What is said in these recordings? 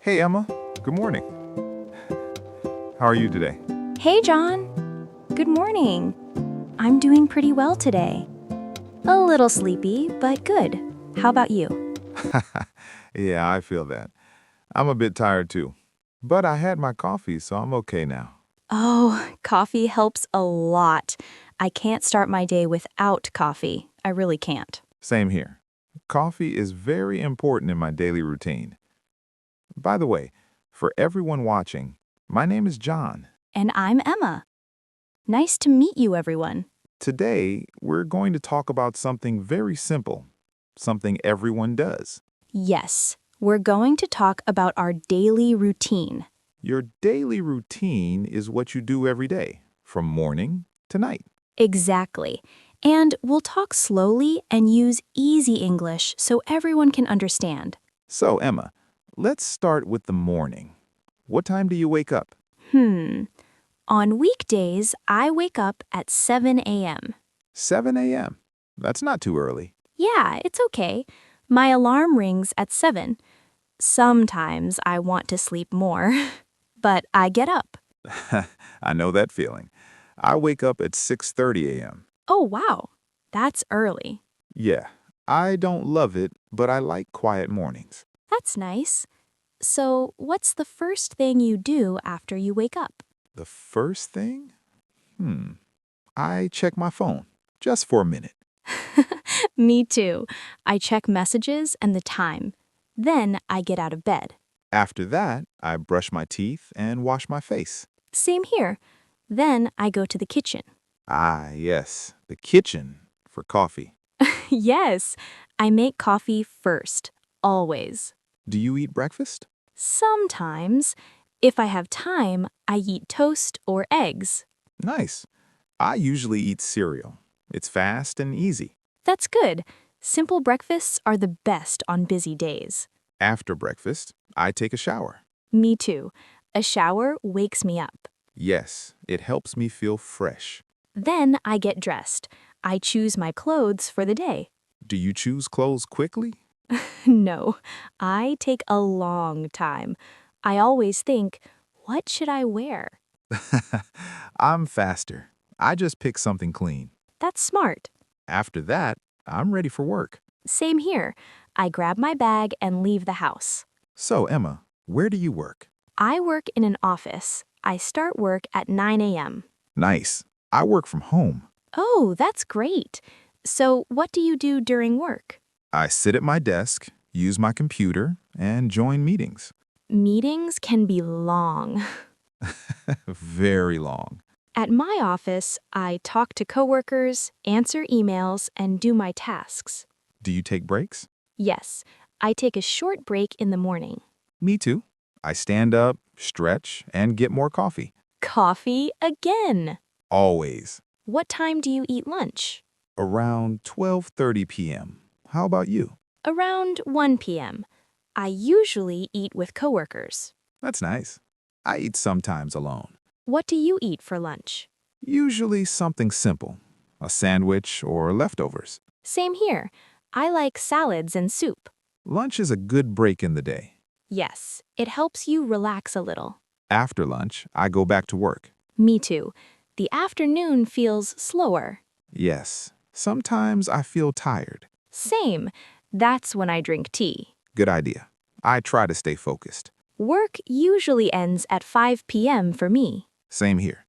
Hey, Emma. Good morning. How are you today? Hey, John. Good morning. I'm doing pretty well today. A little sleepy, but good. How about you? Yeah, I feel that. I'm a bit tired too. But I had my coffee, so I'm okay now. Oh, coffee helps a lot. I can't start my day without coffee. I really can't. Same here. Coffee is very important in my daily routine. By the way, for everyone watching, my name is John. And I'm Emma. Nice to meet you, everyone. Today, we're going to talk about something very simple, something everyone does. Yes, we're going to talk about our daily routine. Your daily routine is what you do every day, from morning to night. Exactly. And we'll talk slowly and use easy English so everyone can understand. So, Emma, let's start with the morning. What time do you wake up? Hmm. On weekdays, I wake up at 7 a.m. 7 a.m. That's not too early. Yeah, it's okay. My alarm rings at 7. Sometimes I want to sleep more, but I get up. I know that feeling. I wake up at 6:30 a.m. Oh, wow. That's early. Yeah, I don't love it, but I like quiet mornings. That's nice. So, what's the first thing you do after you wake up? The first thing? I check my phone, just for a minute. Me too. I check messages and the time. Then I get out of bed. After that, I brush my teeth and wash my face. Same here. Then I go to the kitchen. Ah, yes, the kitchen for coffee. Yes, I make coffee first, always. Do you eat breakfast? Sometimes, if I have time, I eat toast or eggs. Nice. I usually eat cereal. It's fast and easy. That's good. Simple breakfasts are the best on busy days. After breakfast, I take a shower. Me too. A shower wakes me up. Yes, it helps me feel fresh. Then I get dressed. I choose my clothes for the day. Do you choose clothes quickly? No, I take a long time. I always think, what should I wear? I'm faster. I just pick something clean. That's smart. After that, I'm ready for work. Same here. I grab my bag and leave the house. So, Emma, where do you work? I work in an office. I start work at 9 a.m. Nice. I work from home. Oh, that's great. So, what do you do during work? I sit at my desk, use my computer, and join meetings. Meetings can be long. Very long. At my office, I talk to coworkers, answer emails, and do my tasks. Do you take breaks? Yes, I take a short break in the morning. Me too. I stand up, stretch, and get more coffee. Coffee again. Always. What time do you eat lunch? Around 12:30 p.m. How about you? Around 1 p.m. I usually eat with coworkers. That's nice. I eat sometimes alone. What do you eat for lunch? Usually something simple, a sandwich or leftovers. Same here. I like salads and soup. Lunch is a good break in the day. Yes, it helps you relax a little. After lunch, I go back to work. Me too. The afternoon feels slower. Yes, sometimes I feel tired. Same. That's when I drink tea. Good idea. I try to stay focused. Work usually ends at 5 p.m. for me. Same here.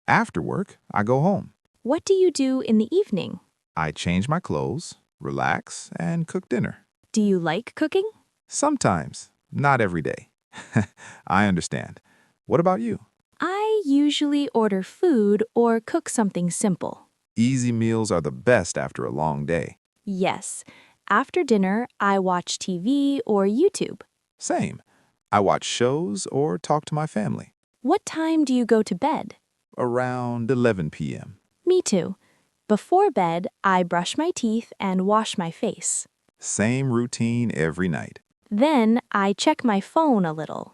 After work, I go home. What do you do in the evening? I change my clothes, relax, and cook dinner. Do you like cooking? Sometimes, not every day. I understand. What about you? I usually order food or cook something simple. Easy meals are the best after a long day. Yes. After dinner, I watch TV or YouTube. Same. I watch shows or talk to my family. What time do you go to bed? Around 11 p.m. Me too. Before bed, I brush my teeth and wash my face. Same routine every night. Then I check my phone a little.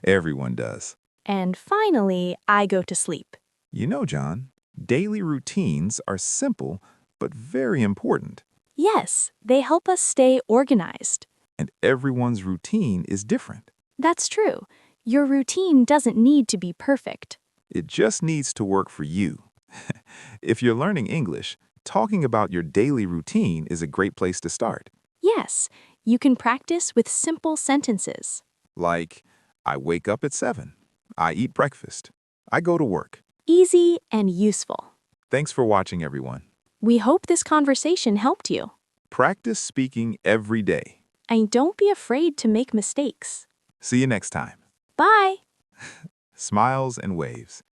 Everyone does. And finally, I go to sleep. You know, John, daily routines are simple but very important. Yes, they help us stay organized. and everyone's routine is different. That's true. Your routine doesn't need to be perfect. It just needs to work for you. If you're learning English, talking about your daily routine is a great place to start. Yes, you can practice with simple sentences. Like, I wake up at 7. I eat breakfast. I go to work. Easy and useful. Thanks for watching, everyone. We hope this conversation helped you. Practice speaking every day. And don't be afraid to make mistakes. See you next time. Bye! Smiles and waves.